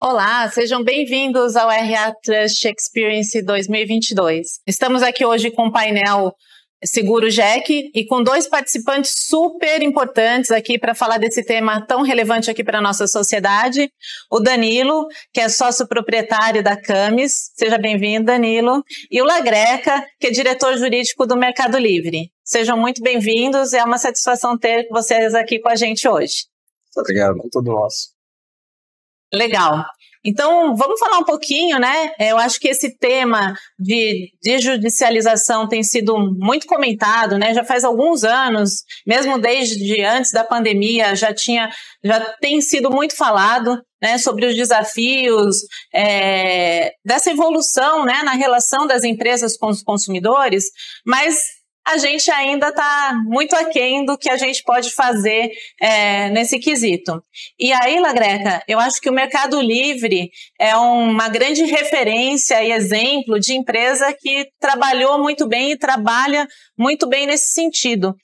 Olá, sejam bem-vindos ao RA Trust Experience 2022. Estamos aqui hoje com o painel Seguro GEC e com dois participantes super importantes aqui para falar desse tema tão relevante aqui para a nossa sociedade. O Danilo, que é sócio proprietário da Camis. Seja bem-vindo, Danilo. E o Lagreca, que é diretor jurídico do Mercado Livre. Sejam muito bem-vindos, é uma satisfação ter vocês aqui com a gente hoje. Obrigado, é todo nosso. Legal. Então, vamos falar um pouquinho, né? Eu acho que esse tema de judicialização tem sido muito comentado, né? Já faz alguns anos, mesmo desde antes da pandemia, já tem sido muito falado, né, sobre os desafios dessa evolução, né, na relação das empresas com os consumidores, mas a gente ainda está muito aquém do que a gente pode fazer nesse quesito. E aí, Lagreca, eu acho que o Mercado Livre é uma grande referência e exemplo de empresa que trabalhou muito bem e trabalha muito bem nesse sentido.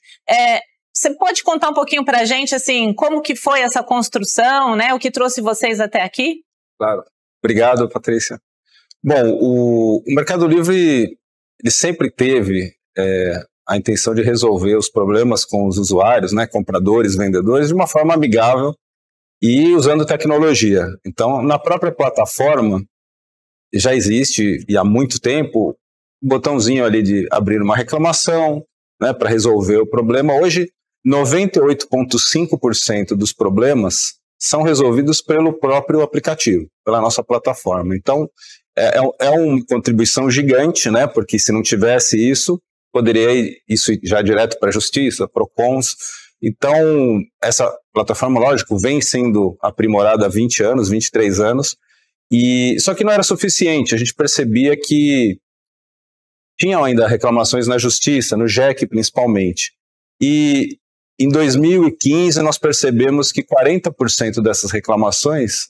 Você pode contar um pouquinho para a gente, assim, como que foi essa construção, né, o que trouxe vocês até aqui? Claro. Obrigado, Patrícia. Bom, o Mercado Livre ele sempre teve a intenção de resolver os problemas com os usuários, né, compradores, vendedores, de uma forma amigável e usando tecnologia. Então, na própria plataforma, já existe, e há muito tempo, um botãozinho ali de abrir uma reclamação, né, para resolver o problema. Hoje, 98,5% dos problemas são resolvidos pelo próprio aplicativo, pela nossa plataforma. Então, é uma contribuição gigante, né, porque se não tivesse isso, poderia ir isso já direto para a Justiça, PROCONs. Então, essa plataforma, lógico, vem sendo aprimorada há 20 anos, 23 anos, só que não era suficiente. A gente percebia que tinham ainda reclamações na Justiça, no GEC principalmente. E em 2015 nós percebemos que 40% dessas reclamações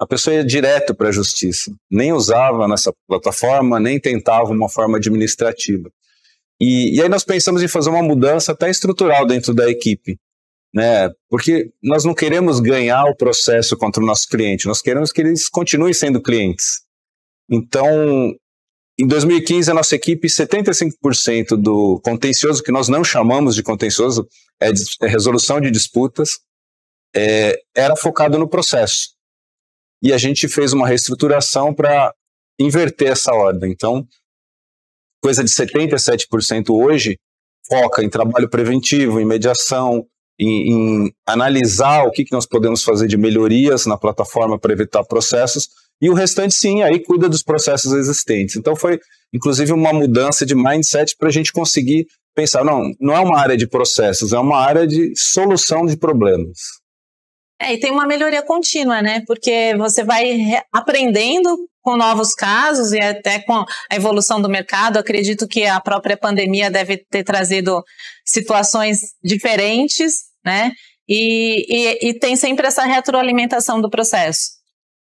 a pessoa ia direto para a Justiça, nem usava nessa plataforma, nem tentava uma forma administrativa. E aí nós pensamos em fazer uma mudança até estrutural dentro da equipe, né? Porque nós não queremos ganhar o processo contra o nosso cliente, nós queremos que eles continuem sendo clientes. Então, em 2015, a nossa equipe, 75% do contencioso, que nós não chamamos de contencioso, é resolução de disputas, era focado no processo. E a gente fez uma reestruturação para inverter essa ordem. Então, coisa de 77% hoje foca em trabalho preventivo, em mediação, em analisar o que nós podemos fazer de melhorias na plataforma para evitar processos, e o restante sim, aí cuida dos processos existentes. Então foi inclusive uma mudança de mindset para a gente conseguir pensar, não é uma área de processos, é uma área de solução de problemas. E tem uma melhoria contínua, né? Porque você vai aprendendo com novos casos e até com a evolução do mercado. Acredito que a própria pandemia deve ter trazido situações diferentes, né? E tem sempre essa retroalimentação do processo.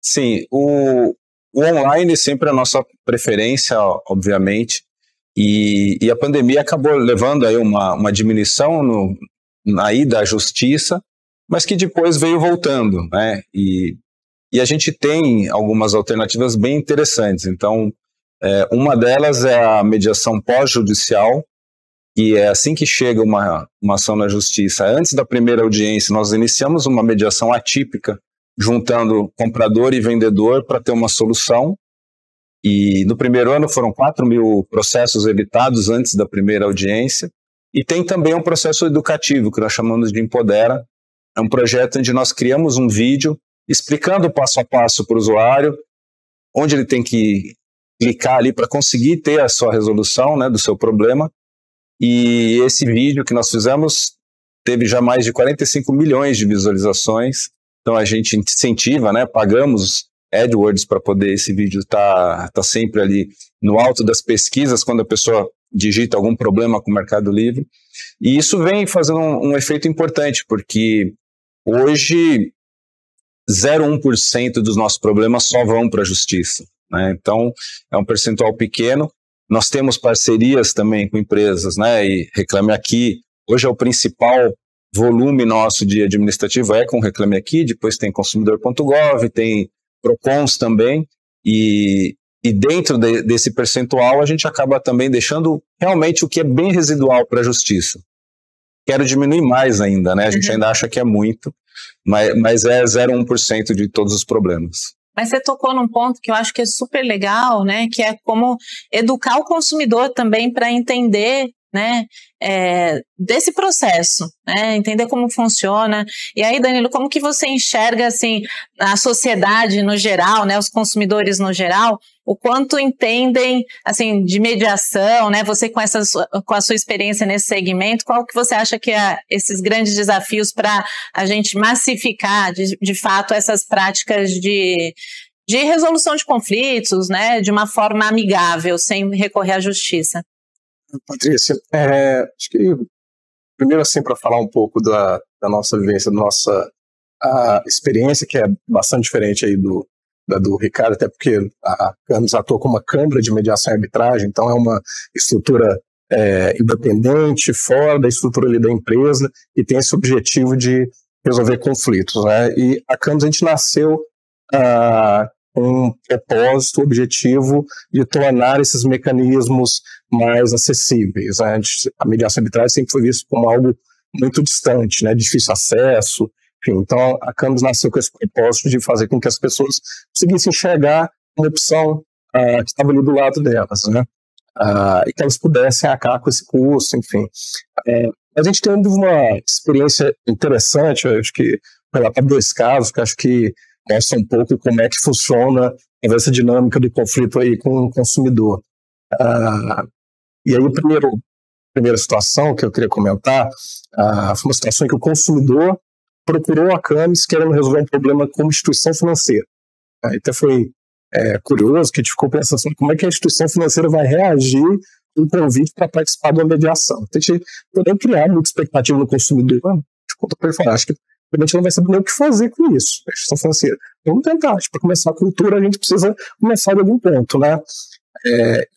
Sim, o online sempre é a nossa preferência, obviamente, e a pandemia acabou levando aí uma diminuição aí da justiça, mas que depois veio voltando, né? E a gente tem algumas alternativas bem interessantes. Então, uma delas é a mediação pós-judicial, e é assim que chega uma ação na justiça. Antes da primeira audiência, nós iniciamos uma mediação atípica, juntando comprador e vendedor para ter uma solução. E no primeiro ano foram 4.000 processos evitados antes da primeira audiência. E tem também um processo educativo, que nós chamamos de Empodera. É um projeto onde nós criamos um vídeo explicando passo a passo para o usuário onde ele tem que clicar ali para conseguir ter a sua resolução, né, do seu problema. E esse vídeo que nós fizemos teve já mais de 45 milhões de visualizações. Então a gente incentiva, né, pagamos AdWords para poder esse vídeo tá sempre ali no alto das pesquisas quando a pessoa digita algum problema com o Mercado Livre. E isso vem fazendo um efeito importante, porque hoje 0,1% dos nossos problemas só vão para a justiça, né? Então é um percentual pequeno. Nós temos parcerias também com empresas, né? E Reclame Aqui, hoje é o principal volume nosso de administrativo com Reclame Aqui, depois tem consumidor.gov, tem PROCONs também, e dentro desse percentual a gente acaba também deixando realmente o que é bem residual para a justiça. Quero diminuir mais ainda, né? A gente ainda acha que é muito, mas é 0,1% de todos os problemas. Mas você tocou num ponto que eu acho que é super legal, né? Que é como educar o consumidor também para entender, né, desse processo, né, entender como funciona. E aí, Danilo, como que você enxerga assim a sociedade no geral, né, os consumidores no geral, o quanto entendem assim de mediação, né? Você com a sua experiência nesse segmento, qual que você acha que é esses grandes desafios para a gente massificar de fato essas práticas de resolução de conflitos, né, de uma forma amigável, sem recorrer à justiça? Patrícia, acho que primeiro assim para falar um pouco da nossa vivência, da nossa experiência, que é bastante diferente aí do Ricardo, até porque a Camis atua como uma câmara de mediação e arbitragem, então é uma estrutura independente, fora da estrutura ali da empresa, e tem esse objetivo de resolver conflitos, né? E a Camis, a gente nasceu com um propósito, objetivo de tornar esses mecanismos mais acessíveis, né? A mediação arbitrária sempre foi vista como algo muito distante, né? Difícil acesso, enfim. Então a Camis nasceu com esse propósito de fazer com que as pessoas conseguissem enxergar uma opção que estava ali do lado delas, né? E que elas pudessem arcar com esse custo, enfim. A gente teve uma experiência interessante, eu acho que vou relatar 2 casos que acho que mostra um pouco como é que funciona essa dinâmica do conflito aí com o consumidor. E aí, a primeira situação que eu queria comentar foi uma situação em que o consumidor procurou a Camis querendo resolver um problema como instituição financeira. Até foi curioso que a gente ficou pensando assim, como é que a instituição financeira vai reagir um convite para participar de uma mediação. Então, a gente poder criar muita expectativa no consumidor. Conta para ele falar, acho que a gente não vai saber nem o que fazer com isso, a instituição financeira. Vamos tentar, para começar a cultura, a gente precisa começar de algum ponto, né?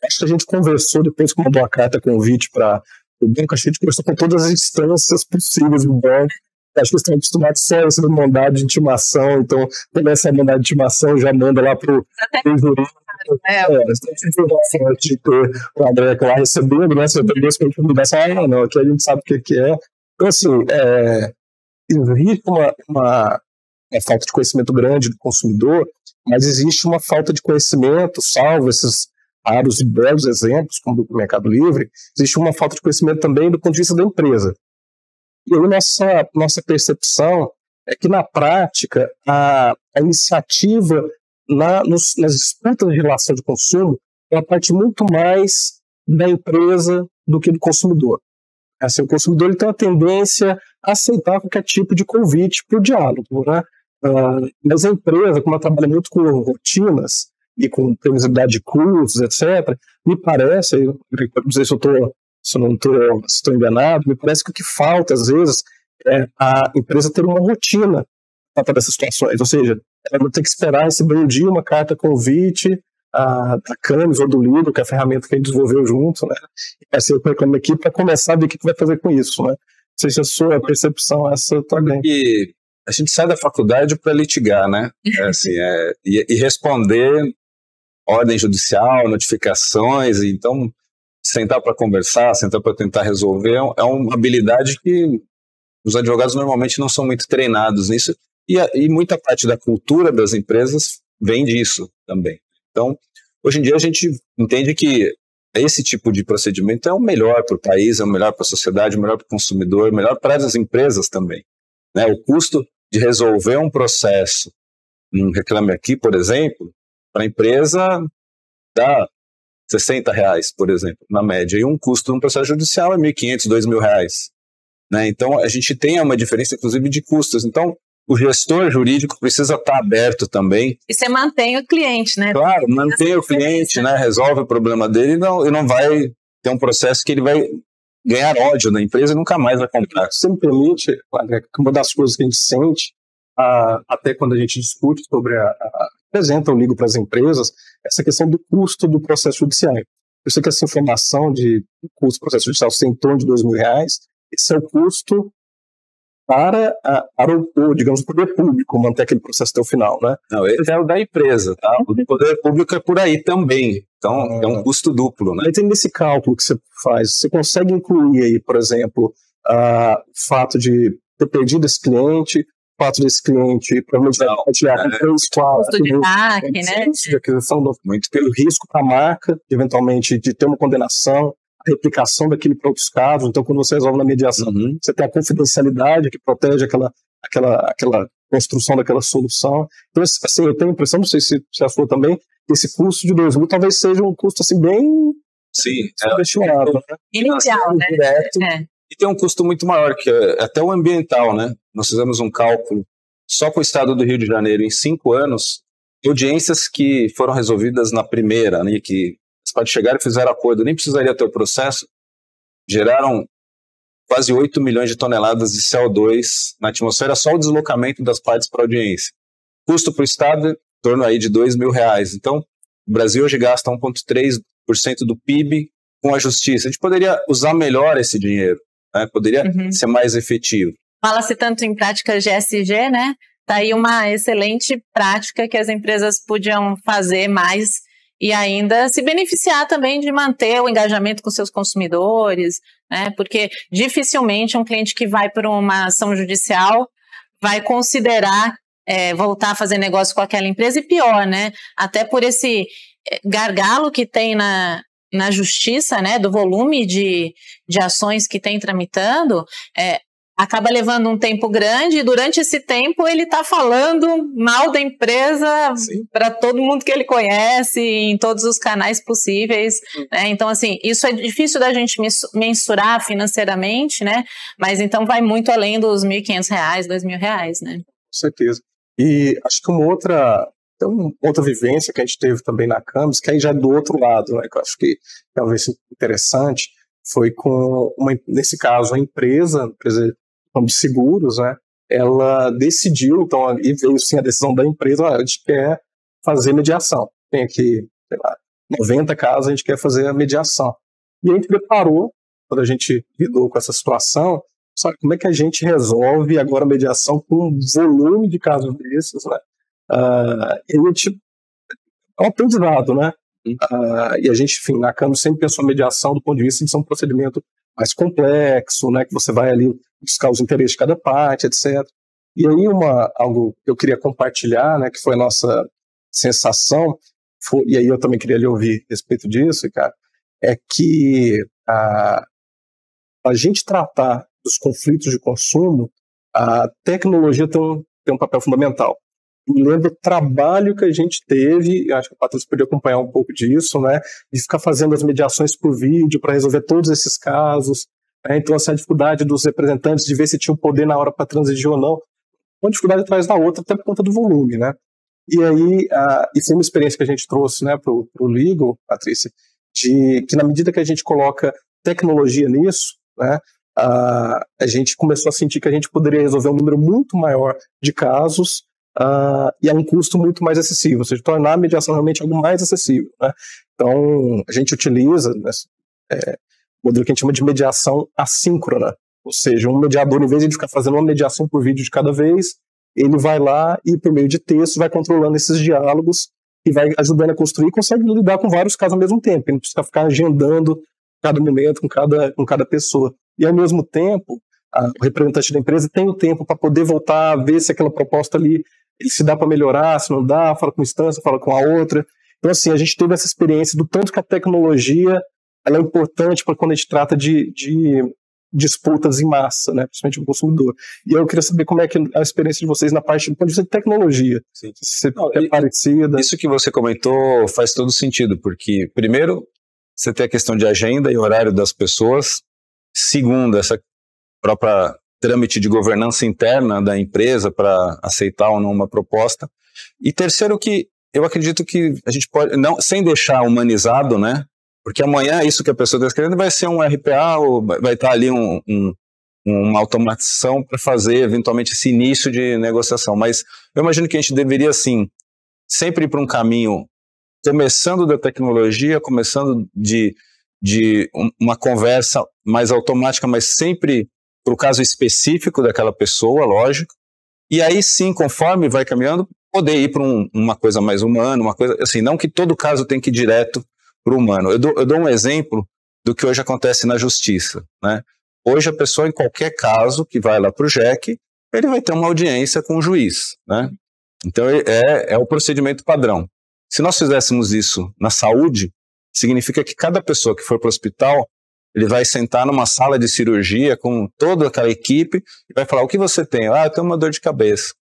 Acho que a gente conversou, depois que mandou a carta convite para o banco, a gente conversou com todas as instâncias possíveis do banco. Acho que eles estão acostumados só a receber mandado de intimação, então, quando essa mandado de intimação, já manda lá para o jurídico. De ter o André lá recebendo, né? Você também se convidar, não, aqui a gente sabe o que é. Então, assim, existe uma falta de conhecimento grande do consumidor, mas existe uma falta de conhecimento, salvo esses raros e belos exemplos, como do Mercado Livre, existe uma falta de conhecimento também do ponto de vista da empresa. E aí nossa percepção é que, na prática, a iniciativa nas disputas de relação de consumo ela parte muito mais da empresa do que do consumidor. Assim, o consumidor ele tem uma tendência a aceitar qualquer tipo de convite para o diálogo, né? Mas a empresa, como ela trabalha muito com rotinas e com previsibilidade de custos, etc., me parece, eu não sei se estou enganado, me parece que o que falta, às vezes, é a empresa ter uma rotina para essas situações, ou seja, ela não tem que esperar receber um dia uma carta convite da Camis ou do Lido, que é a ferramenta que a gente desenvolveu junto, né? E assim, eu reclamo aqui para começar a ver o que vai fazer com isso, né? Não sei se a sua percepção é essa também. E a gente sai da faculdade para litigar, né? E responder ordem judicial, notificações, então sentar para conversar, sentar para tentar resolver é uma habilidade que os advogados normalmente não são muito treinados nisso. E muita parte da cultura das empresas vem disso também. Então, hoje em dia a gente entende que esse tipo de procedimento é o melhor para o país, é o melhor para a sociedade, é o melhor para o consumidor, é o melhor para as empresas também, né? O custo de resolver um processo, um Reclame Aqui, por exemplo, para a empresa dá R$60, por exemplo, na média, e um custo de um processo judicial é R$1.500, R$2.000, né? Então, a gente tem uma diferença, inclusive, de custos. Então, o gestor jurídico precisa estar aberto também. E você mantém o cliente, né? Claro, mantém o cliente, né? Resolve o problema dele e não vai ter um processo que ele vai ganhar ódio da empresa e nunca mais vai comprar. Se me permite, uma das coisas que a gente sente, até quando a gente discute sobre apresenta o ligo para as empresas, essa questão do custo do processo judicial. Eu sei que essa informação de custo do processo judicial ser em torno de R$2.000, esse é o custo para digamos, o poder público manter aquele processo até o final, né? Não, esse é o da empresa, tá? O poder público é por aí também. Então, é um custo duplo, né? Mas nesse cálculo que você faz, você consegue incluir aí, por exemplo, o fato de ter perdido esse cliente, o fato desse cliente provavelmente vai compartilhar com 3, 4... Custo de TAC, né? De aquisição muito pelo risco para a marca, eventualmente de ter uma condenação, a replicação daquilo para outros casos. Então, quando você resolve na mediação, você tem a confidencialidade que protege aquela construção daquela solução. Então, assim, eu tenho a impressão, não sei se a sua também, que esse custo de 2 mil talvez seja um custo assim, bem subestimado. Inicial, né? Direto, e tem um custo muito maior, que é até o ambiental, né? Nós fizemos um cálculo só com o estado do Rio de Janeiro em 5 anos, audiências que foram resolvidas na primeira, né, que você pode chegar e fizeram acordo, nem precisaria ter o processo, geraram quase 8 milhões de toneladas de CO2 na atmosfera, só o deslocamento das partes para audiência. Custo para o Estado, em torno aí de R$2.000. Então, o Brasil hoje gasta 1,3% do PIB com a justiça. A gente poderia usar melhor esse dinheiro, né? Poderia ser mais efetivo. Fala-se tanto em práticas de ESG, né? Está aí uma excelente prática que as empresas podiam fazer mais e ainda se beneficiar também de manter o engajamento com seus consumidores, né? Porque dificilmente um cliente que vai por uma ação judicial vai considerar voltar a fazer negócio com aquela empresa, e pior, né? Até por esse gargalo que tem na justiça, né? Do volume de ações que tem tramitando, acaba levando um tempo grande, e durante esse tempo ele está falando mal da empresa para todo mundo que ele conhece, em todos os canais possíveis, né? Então, assim, isso é difícil da gente mensurar financeiramente, né? Mas então vai muito além dos R$1.500, R$2.000, né? Com certeza. E acho que uma outra vivência que a gente teve também na Camis, que aí já é do outro lado, né, que eu acho que talvez interessante, foi nesse caso, a empresa de seguros, né, ela decidiu, então, e veio sim a decisão da empresa, a gente quer fazer mediação. Tem aqui, sei lá, 90 casos, a gente quer fazer a mediação. E a gente deparou, quando a gente lidou com essa situação, sabe como é que a gente resolve agora a mediação com um volume de casos desses, né? E a gente é um aprendizado, né? E a gente, enfim, na Camis sempre pensou a mediação do ponto de vista de ser um procedimento mais complexo, né? Que você vai ali buscar os interesses de cada parte, etc. E aí algo que eu queria compartilhar, né? Que foi a nossa sensação, e aí eu também queria lhe ouvir a respeito disso, cara, é que a gente tratar dos conflitos de consumo, a tecnologia tem um papel fundamental. Me lembro do trabalho que a gente teve, acho que a Patrícia podia acompanhar um pouco disso, né, de ficar fazendo as mediações por vídeo para resolver todos esses casos, né? Então, essa dificuldade dos representantes de ver se tinha o poder na hora para transigir ou não, uma dificuldade atrás da outra, até por conta do volume, né. E aí, isso é uma experiência que a gente trouxe, né, pro Legal, Patrícia, de que na medida que a gente coloca tecnologia nisso, né, a gente começou a sentir que a gente poderia resolver um número muito maior de casos e a um custo muito mais acessível, ou seja, tornar a mediação realmente algo mais acessível, né? Então, a gente utiliza um modelo que a gente chama de mediação assíncrona, ou seja, um mediador, em vez de ficar fazendo uma mediação por vídeo de cada vez, ele vai lá e, por meio de texto, vai controlando esses diálogos e vai ajudando a construir e consegue lidar com vários casos ao mesmo tempo, ele não precisa ficar agendando cada momento com cada pessoa. E, ao mesmo tempo, o representante da empresa tem o tempo para poder voltar a ver se aquela proposta ali se dá para melhorar, se não dá, fala com uma instância, fala com a outra. Então, assim, a gente teve essa experiência do tanto que a tecnologia ela é importante para quando a gente trata de disputas em massa, né, principalmente o consumidor. E eu queria saber como é que a experiência de vocês na parte do ponto de vista de tecnologia. Sim. Se é parecida. Isso que você comentou faz todo sentido, porque, primeiro, você tem a questão de agenda e horário das pessoas. Segundo, essa própria trâmite de governança interna da empresa para aceitar ou não uma proposta. E terceiro, que eu acredito que a gente pode, não, sem deixar humanizado, né? Porque amanhã isso que a pessoa está querendo vai ser um RPA ou vai estar ali uma automatização para fazer eventualmente esse início de negociação. Mas eu imagino que a gente deveria, assim, sempre ir para um caminho, começando da tecnologia, começando de uma conversa mais automática, mas sempre para o caso específico daquela pessoa, lógico, e aí sim, conforme vai caminhando, poder ir para uma coisa mais humana, uma coisa assim, não que todo caso tem que ir direto para o humano. Eu dou um exemplo do que hoje acontece na justiça, né? Hoje a pessoa, em qualquer caso que vai lá para o JEC, ele vai ter uma audiência com o juiz, né? Então é o procedimento padrão. Se nós fizéssemos isso na saúde, significa que cada pessoa que for para o hospital, ele vai sentar numa sala de cirurgia com toda aquela equipe e vai falar, o que você tem? Ah, eu tenho uma dor de cabeça.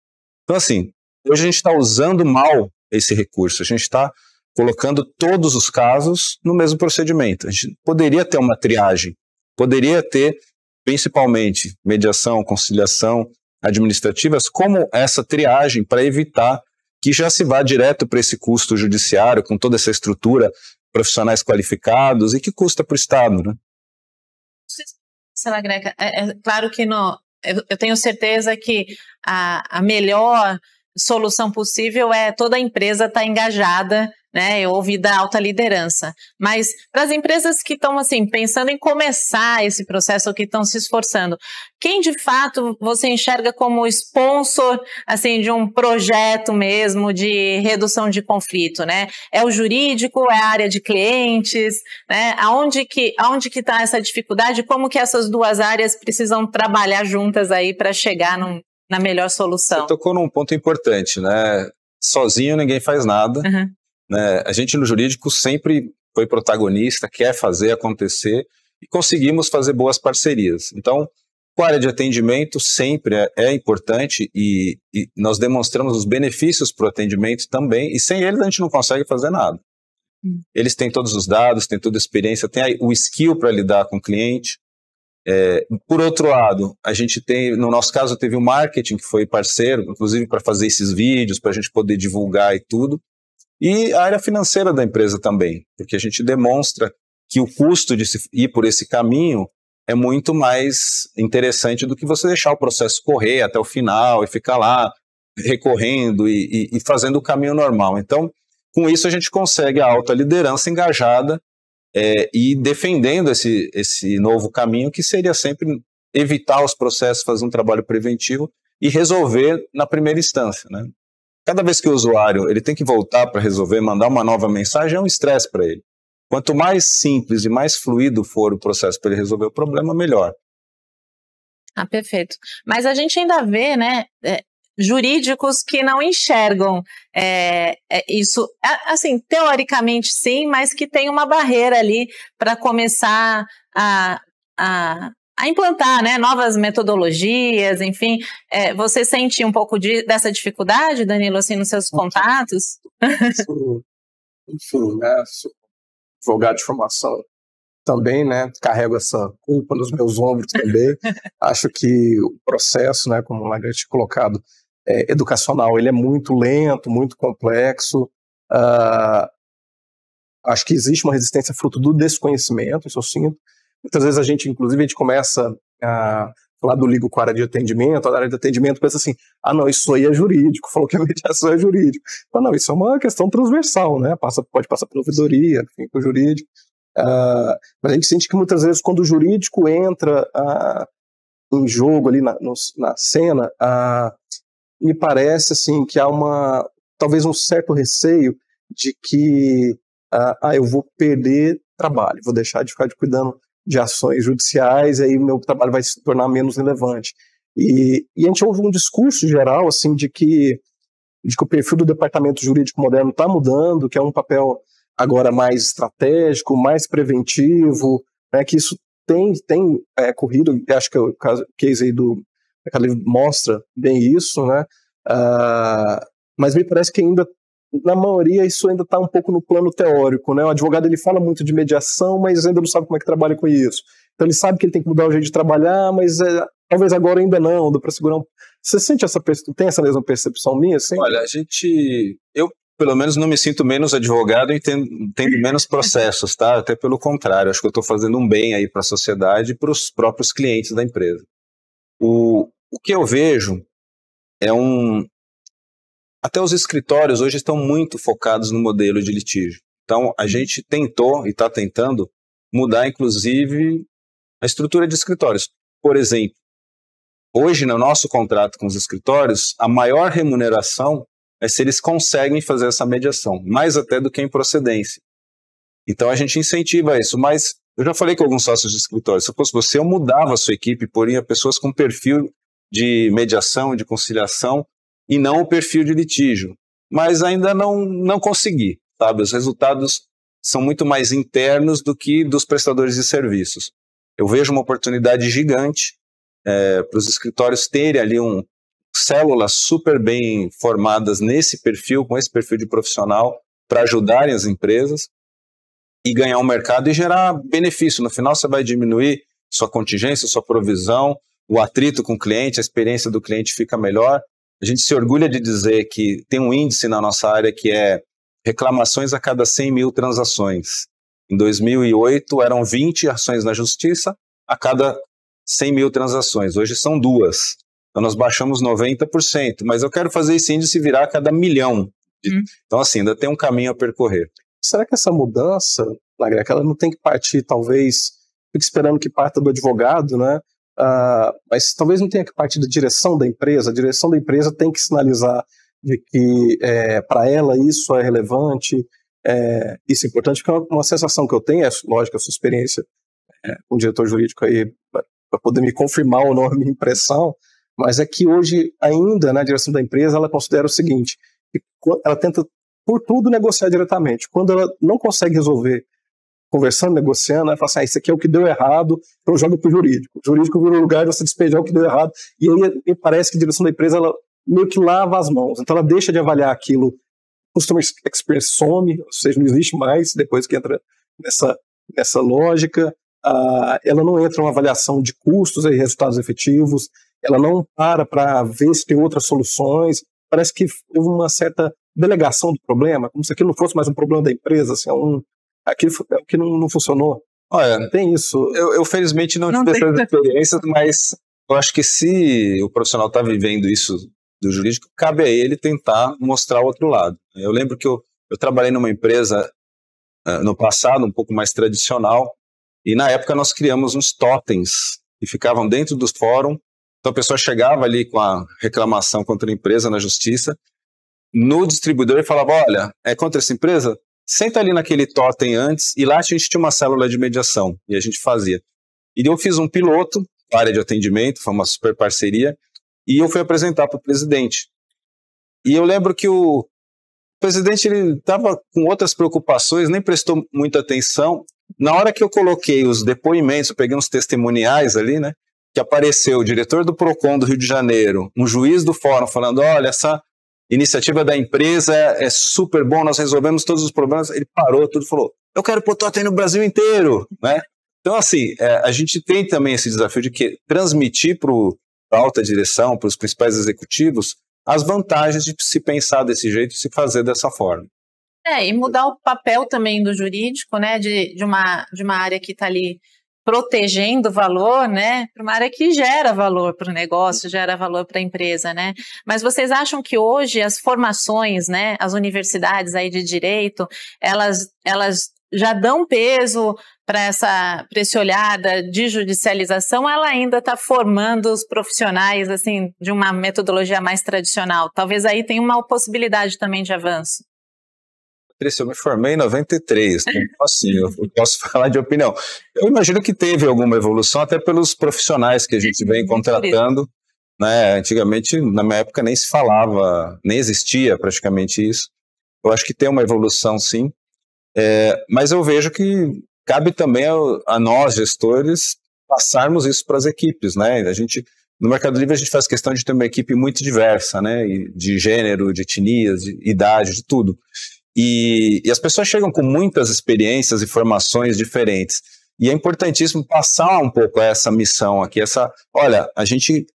Então assim, hoje a gente está usando mal esse recurso, a gente está colocando todos os casos no mesmo procedimento. A gente poderia ter uma triagem, poderia ter principalmente mediação, conciliação administrativas como essa triagem para evitar que já se vá direto para esse custo judiciário com toda essa estrutura, profissionais qualificados e que custa para o Estado, né? Sela Greca, é claro que eu tenho certeza que a melhor solução possível é toda a empresa estar engajada, né, ouvir da alta liderança. Mas para as empresas que estão assim, pensando em começar esse processo ou que estão se esforçando, quem de fato você enxerga como sponsor assim, de um projeto mesmo de redução de conflito, né? É o jurídico, é a área de clientes, né? Aonde que está essa dificuldade? Como que essas duas áreas precisam trabalhar juntas aí para chegar na melhor solução? Você tocou num ponto importante, né? Sozinho ninguém faz nada. Uhum. Né? A gente no jurídico sempre foi protagonista, quer fazer acontecer e conseguimos fazer boas parcerias. Então, com a área de atendimento sempre é importante e nós demonstramos os benefícios para o atendimento também, e sem eles a gente não consegue fazer nada. Eles têm todos os dados, têm toda a experiência, têm o skill para lidar com o cliente. Por outro lado, a gente tem, no nosso caso, teve o marketing que foi parceiro, inclusive para fazer esses vídeos, para a gente poder divulgar e tudo. E a área financeira da empresa também, porque a gente demonstra que o custo de se ir por esse caminho é muito mais interessante do que você deixar o processo correr até o final e ficar lá recorrendo e fazendo o caminho normal. Então, com isso a gente consegue a alta liderança engajada e defendendo esse novo caminho, que seria sempre evitar os processos, fazer um trabalho preventivo e resolver na primeira instância, né? Cada vez que o usuário ele tem que voltar para resolver, mandar uma nova mensagem, é um estresse para ele. Quanto mais simples e mais fluido for o processo para ele resolver o problema, melhor. Ah, perfeito. Mas a gente ainda vê, né, jurídicos que não enxergam isso, assim, teoricamente sim, mas que tem uma barreira ali para começar a implantar, né, novas metodologias, enfim. Você sente um pouco dessa dificuldade, Danilo, assim, nos seus contatos? Enfim, né, sou advogado de formação também, né, carrego essa culpa nos meus ombros também. Acho que o processo, né, como o Lagrete colocado, educacional, ele é muito lento, muito complexo. Acho que existe uma resistência fruto do desconhecimento, isso eu sinto. Muitas vezes a gente começa a falar do ligo com a área de atendimento, a área de atendimento pensa assim, não, isso aí é jurídico, falou que a mediação é jurídico. Mas não, isso é uma questão transversal, né? Pode passar pela ouvidoria, enfim, por jurídico. Mas a gente sente que muitas vezes quando o jurídico entra em jogo ali na cena, me parece assim que há talvez um certo receio de que eu vou perder trabalho, vou deixar de ficar cuidando de ações judiciais, aí meu trabalho vai se tornar menos relevante. E a gente ouve um discurso geral assim, de que o perfil do departamento jurídico moderno está mudando, que é um papel agora mais estratégico, mais preventivo, né, que isso tem corrido, acho que o case aí do Mercado Livre mostra bem isso, né? Mas me parece que ainda, na maioria, isso ainda está um pouco no plano teórico, né? O advogado ele fala muito de mediação, mas ainda não sabe como é que trabalha com isso. Então ele sabe que ele tem que mudar o jeito de trabalhar, mas talvez agora ainda não, dá para segurar Você sente tem essa mesma percepção minha? Assim? Olha, eu pelo menos não me sinto menos advogado e tendo menos processos, tá? Até pelo contrário, acho que eu estou fazendo um bem aí para a sociedade e para os próprios clientes da empresa. O que eu vejo até os escritórios hoje estão muito focados no modelo de litígio. Então, a gente tentou e está tentando mudar, inclusive, a estrutura de escritórios. Por exemplo, hoje, no nosso contrato com os escritórios, a maior remuneração é se eles conseguem fazer essa mediação, mais até do que em procedência. Então a gente incentiva isso, mas eu já falei com alguns sócios de escritório, se fosse você, eu mudava a sua equipe, poria pessoas com perfil de mediação, de conciliação, e não o perfil de litígio. Mas ainda não consegui, sabe? Os resultados são muito mais internos do que dos prestadores de serviços. Eu vejo uma oportunidade gigante para os escritórios terem ali células super bem formadas nesse perfil, com esse perfil de profissional, para ajudarem as empresas e ganhar um mercado e gerar benefício. No final você vai diminuir sua contingência, sua provisão, o atrito com o cliente, a experiência do cliente fica melhor. A gente se orgulha de dizer que tem um índice na nossa área que é reclamações a cada 100 mil transações. Em 2008 eram 20 ações na justiça a cada 100 mil transações. Hoje são 2. Então nós baixamos 90%, mas eu quero fazer esse índice virar a cada 1 milhão. Então assim, ainda tem um caminho a percorrer. Será que essa mudança, Lagreca, ela não tem que partir, talvez, fique esperando que parta do advogado, né? Mas talvez não tenha que partir da direção da empresa. A direção da empresa tem que sinalizar de que para ela isso é relevante, isso é importante, porque uma sensação que eu tenho, lógico, a sua experiência com o diretor jurídico aí, para poder me confirmar ou não a minha impressão, mas é que hoje ainda na direção da empresa ela considera o seguinte, que ela tenta por tudo negociar diretamente. Quando ela não consegue resolver conversando, negociando, ela fala assim, isso aqui é o que deu errado, então joga para o jurídico. O jurídico vira o lugar de você despejar o que deu errado, e aí me parece que a direção da empresa ela meio que lava as mãos, então ela deixa de avaliar aquilo, customer experience some, ou seja, não existe mais depois que entra nessa lógica, ela não entra em uma avaliação de custos e resultados efetivos, ela não para ver se tem outras soluções, parece que houve uma certa delegação do problema, como se aquilo não fosse mais um problema da empresa, assim, aquilo que não funcionou. Olha, tem isso. Eu felizmente não tive essas experiências, mas eu acho que se o profissional está vivendo isso do jurídico, cabe a ele tentar mostrar o outro lado. Eu lembro que eu trabalhei numa empresa no passado, um pouco mais tradicional, e na época nós criamos uns totens que ficavam dentro do fórum. Então a pessoa chegava ali com a reclamação contra a empresa na justiça, no distribuidor e falava, olha, é contra essa empresa? Senta ali naquele totem antes, e lá a gente tinha uma célula de mediação, e a gente fazia. E eu fiz um piloto, área de atendimento, foi uma super parceria, e eu fui apresentar para o presidente. E eu lembro que o presidente estava com outras preocupações, nem prestou muita atenção. Na hora que eu coloquei os depoimentos, eu peguei uns testemuniais ali, né, que apareceu o diretor do PROCON do Rio de Janeiro, um juiz do fórum falando, olha, essa iniciativa da empresa é super bom, nós resolvemos todos os problemas. Ele parou tudo e falou, eu quero pôr totem no Brasil inteiro, né? Então, assim, a gente tem também esse desafio de transmitir para a alta direção, para os principais executivos, as vantagens de se pensar desse jeito e se fazer dessa forma. E mudar o papel também do jurídico, né, de uma área que está ali protegendo o valor, né, para uma área que gera valor para o negócio, gera valor para a empresa, né? Mas vocês acham que hoje as formações, né, as universidades aí de direito, elas já dão peso para esse olhar de judicialização, ela ainda está formando os profissionais assim de uma metodologia mais tradicional? Talvez aí tenha uma possibilidade também de avanço. Eu me formei em 93, então assim, eu posso falar de opinião. Eu imagino que teve alguma evolução, até pelos profissionais que a gente vem contratando, né? Antigamente, na minha época, nem se falava, nem existia praticamente isso. Eu acho que tem uma evolução, sim, mas eu vejo que cabe também a nós, gestores, passarmos isso para as equipes, né? No Mercado Livre, a gente faz questão de ter uma equipe muito diversa, né? De gênero, de etnias, de idade, de tudo. E as pessoas chegam com muitas experiências e formações diferentes. E é importantíssimo passar um pouco essa missão aqui, olha, a gente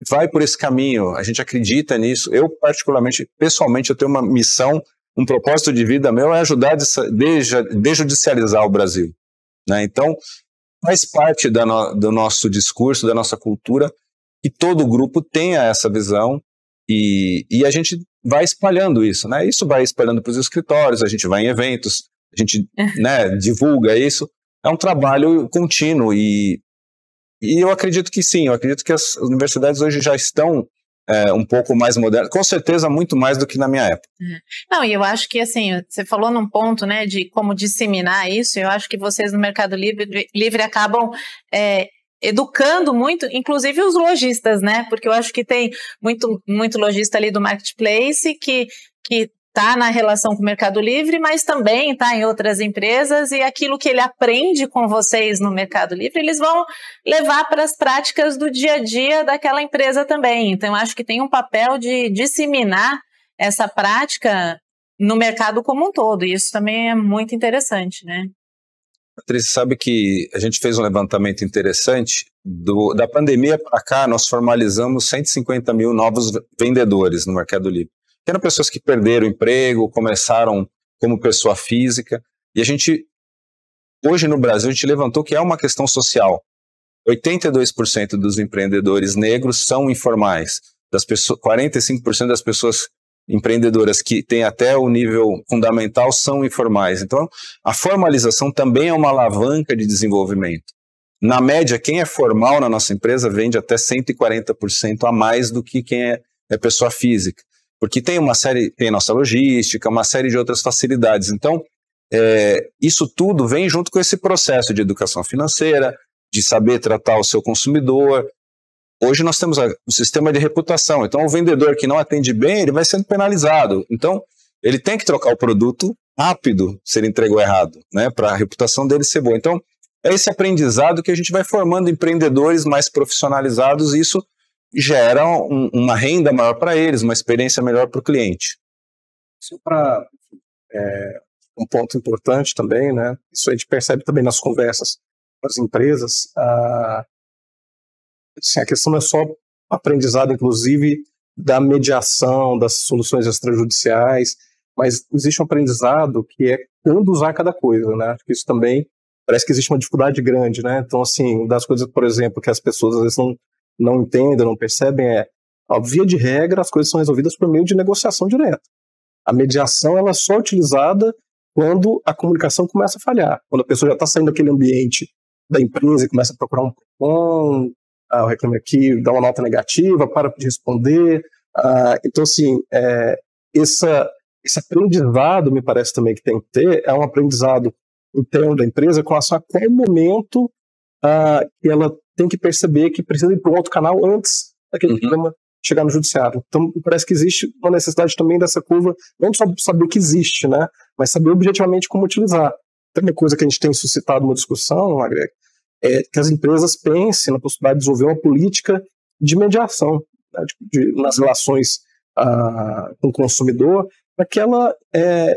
vai por esse caminho, a gente acredita nisso. Eu, particularmente, pessoalmente, eu tenho uma missão, um propósito de vida meu é ajudar a desjudicializar o Brasil, né? Então, faz parte do nosso discurso, da nossa cultura, que todo grupo tenha essa visão e a gente vai espalhando isso, né? Isso vai espalhando para os escritórios, a gente vai em eventos, a gente, né, divulga isso. É um trabalho contínuo e E eu acredito que sim, eu acredito que as universidades hoje já estão um pouco mais modernas, com certeza muito mais do que na minha época. Não, e eu acho que assim, você falou num ponto, né, de como disseminar isso, eu acho que vocês no Mercado Livre acabam educando muito, inclusive os lojistas, né, porque eu acho que tem muito lojista ali do Marketplace que está na relação com o Mercado Livre, mas também está em outras empresas, e aquilo que ele aprende com vocês no Mercado Livre, eles vão levar para as práticas do dia a dia daquela empresa também. Então, eu acho que tem um papel de disseminar essa prática no mercado como um todo, e isso também é muito interessante, né? Patrícia, sabe que a gente fez um levantamento interessante, da pandemia para cá, nós formalizamos 150 mil novos vendedores no Mercado Livre. Eram pessoas que perderam o emprego, começaram como pessoa física, e a gente, hoje no Brasil, a gente levantou que é uma questão social. 82% dos empreendedores negros são informais, 45% das pessoas empreendedoras que têm até o nível fundamental são informais. Então, a formalização também é uma alavanca de desenvolvimento. Na média, quem é formal na nossa empresa vende até 140% a mais do que quem é pessoa física. Porque tem tem nossa logística, uma série de outras facilidades. Então, isso tudo vem junto com esse processo de educação financeira, de saber tratar o seu consumidor. Hoje nós temos o sistema de reputação. Então, o vendedor que não atende bem, ele vai sendo penalizado. Então, ele tem que trocar o produto rápido se ele entregou errado, né, para a reputação dele ser boa. Então, é esse aprendizado que a gente vai formando empreendedores mais profissionalizados, e isso gera uma renda maior para eles, uma experiência melhor para o cliente. Isso para um ponto importante também, né? Isso a gente percebe também nas conversas com as empresas. Assim, a questão não é só aprendizado, inclusive, da mediação, das soluções extrajudiciais, mas existe um aprendizado que é quando usar cada coisa, né? Acho que isso também parece que existe uma dificuldade grande, né? Então, assim, das coisas, por exemplo, que as pessoas às vezes não entendem, não percebem, via de regra, as coisas são resolvidas por meio de negociação direta. A mediação ela é só utilizada quando a comunicação começa a falhar, quando a pessoa já está saindo daquele ambiente da empresa e começa a procurar um PROCON, eu reclamo aqui, dá uma nota negativa, para de responder. Então, assim, esse aprendizado, me parece também que tem que ter, é um aprendizado interno da empresa com relação a qual momento que ela tem que perceber que precisa ir para um outro canal antes daquele problema chegar no judiciário. Então, parece que existe uma necessidade também dessa curva, não só saber que existe, né, mas saber objetivamente como utilizar. Tem uma coisa que a gente tem suscitado uma discussão, Greg, é que as empresas pensem na possibilidade de desenvolver uma política de mediação, né, nas relações com o consumidor, para que ela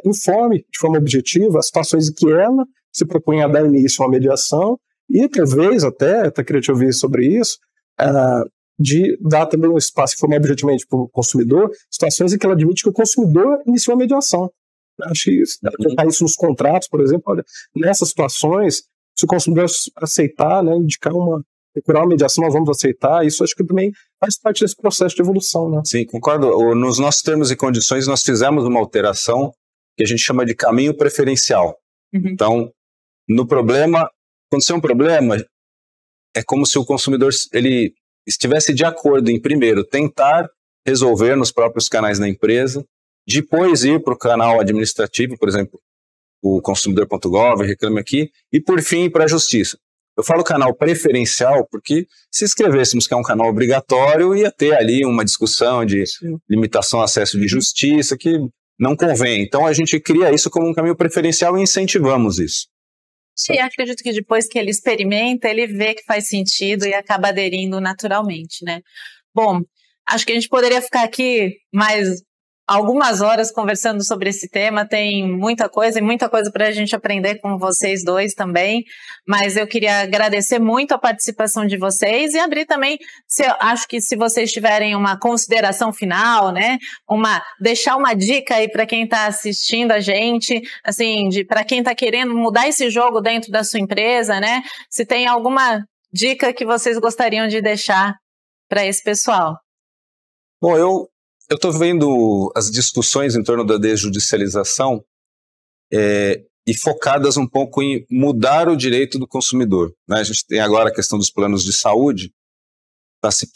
informe de forma objetiva as situações em que ela se propõe a dar início a uma mediação, e talvez até queria te ouvir sobre isso, de dar também um espaço, informar objetivamente para o consumidor, situações em que ela admite que o consumidor iniciou a mediação. Acho que colocar isso nos contratos, por exemplo, olha, nessas situações, se o consumidor aceitar, né, procurar uma mediação, nós vamos aceitar. Isso acho que também faz parte desse processo de evolução, né? Sim, concordo. Nos nossos termos e condições, nós fizemos uma alteração que a gente chama de caminho preferencial. Então, no problema, quando tem um problema, é como se o consumidor ele estivesse de acordo em, primeiro, tentar resolver nos próprios canais da empresa, depois ir para o canal administrativo, por exemplo, o consumidor.gov, reclame aqui, e por fim ir para a justiça. Eu falo canal preferencial porque se escrevêssemos que é um canal obrigatório, ia ter ali uma discussão de limitação ao acesso de justiça, que não convém. Então a gente cria isso como um caminho preferencial e incentivamos isso. E acredito que depois que ele experimenta, ele vê que faz sentido e acaba aderindo naturalmente, né? Bom, acho que a gente poderia ficar aqui mais algumas horas conversando sobre esse tema, tem muita coisa para a gente aprender com vocês dois também, mas eu queria agradecer muito a participação de vocês e abrir também, acho que se vocês tiverem uma consideração final, né, deixar uma dica aí para quem está assistindo a gente, assim, para quem está querendo mudar esse jogo dentro da sua empresa, né, se tem alguma dica que vocês gostariam de deixar para esse pessoal. Bom, eu estou vendo as discussões em torno da desjudicialização e focadas um pouco em mudar o direito do consumidor, né? A gente tem agora a questão dos planos de saúde, está se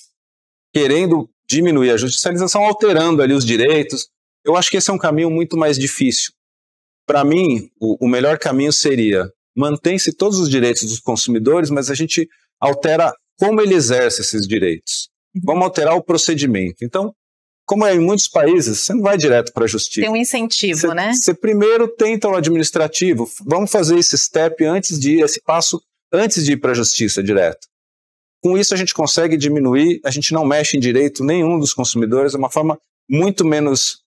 querendo diminuir a judicialização, alterando ali os direitos. Eu acho que esse é um caminho muito mais difícil. Para mim, o melhor caminho seria mantém-se todos os direitos dos consumidores, mas a gente altera como ele exerce esses direitos. Vamos alterar o procedimento. Então, como é em muitos países, você não vai direto para a justiça. Tem um incentivo, né? Você primeiro tenta o administrativo, vamos fazer esse step esse passo antes de ir para a justiça direto. Com isso a gente consegue diminuir, a gente não mexe em direito nenhum dos consumidores, é uma forma muito menos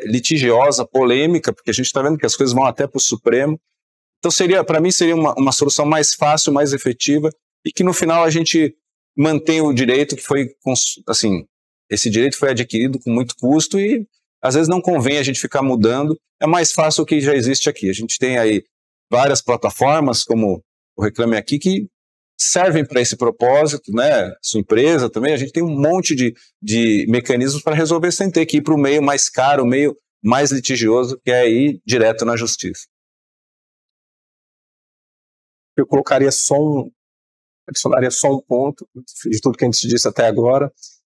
litigiosa, polêmica, porque a gente está vendo que as coisas vão até para o Supremo. Então para mim seria uma solução mais fácil, mais efetiva, e que no final a gente mantém o direito que foi, assim, esse direito foi adquirido com muito custo e às vezes não convém a gente ficar mudando, é mais fácil o que já existe aqui. A gente tem aí várias plataformas, como o Reclame Aqui, que servem para esse propósito, né? Sua empresa também, a gente tem um monte de mecanismos para resolver sem ter que ir para o meio mais caro, o meio mais litigioso, que é ir direto na justiça. Eu adicionaria só um ponto de tudo que a gente disse até agora,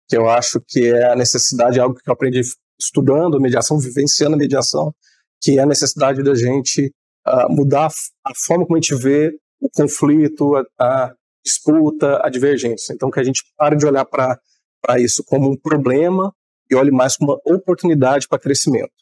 que eu acho que é a necessidade, algo que eu aprendi estudando mediação, vivenciando a mediação, que é a necessidade da gente mudar a forma como a gente vê o conflito, a disputa, a divergência. Então, que a gente pare de olhar para isso como um problema e olhe mais como uma oportunidade para crescimento.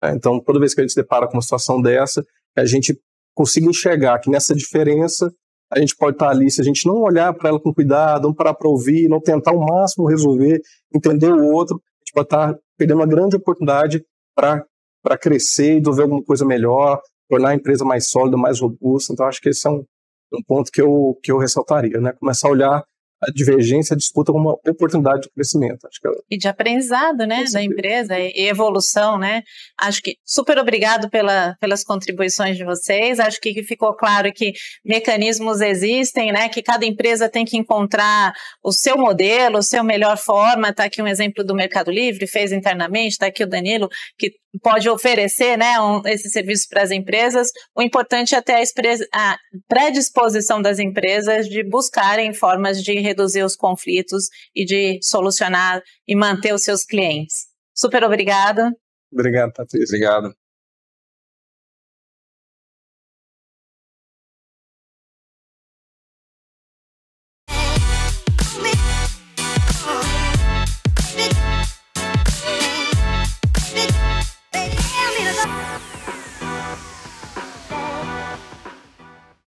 Então, toda vez que a gente se depara com uma situação dessa, a gente consiga enxergar que nessa diferença a gente pode estar ali, se a gente não olhar para ela com cuidado, não parar para ouvir, não tentar ao máximo resolver, entender o outro, a gente pode estar perdendo uma grande oportunidade para crescer e desenvolver alguma coisa melhor, tornar a empresa mais sólida, mais robusta. Então, acho que esse é um ponto que eu ressaltaria, né? Começar a olhar a divergência, a disputa como uma oportunidade de crescimento. Acho que e de aprendizado, né, da empresa e evolução, né? Acho que super obrigado pelas contribuições de vocês. Acho que ficou claro que mecanismos existem, né? Que cada empresa tem que encontrar o seu modelo, a sua melhor forma. Está aqui um exemplo do Mercado Livre, fez internamente. Está aqui o Danilo, que pode oferecer, né, esse serviço para as empresas. O importante é ter a predisposição das empresas de buscarem formas de reduzir os conflitos e de solucionar e manter os seus clientes. Super obrigada. Obrigado, Patrícia. Obrigado.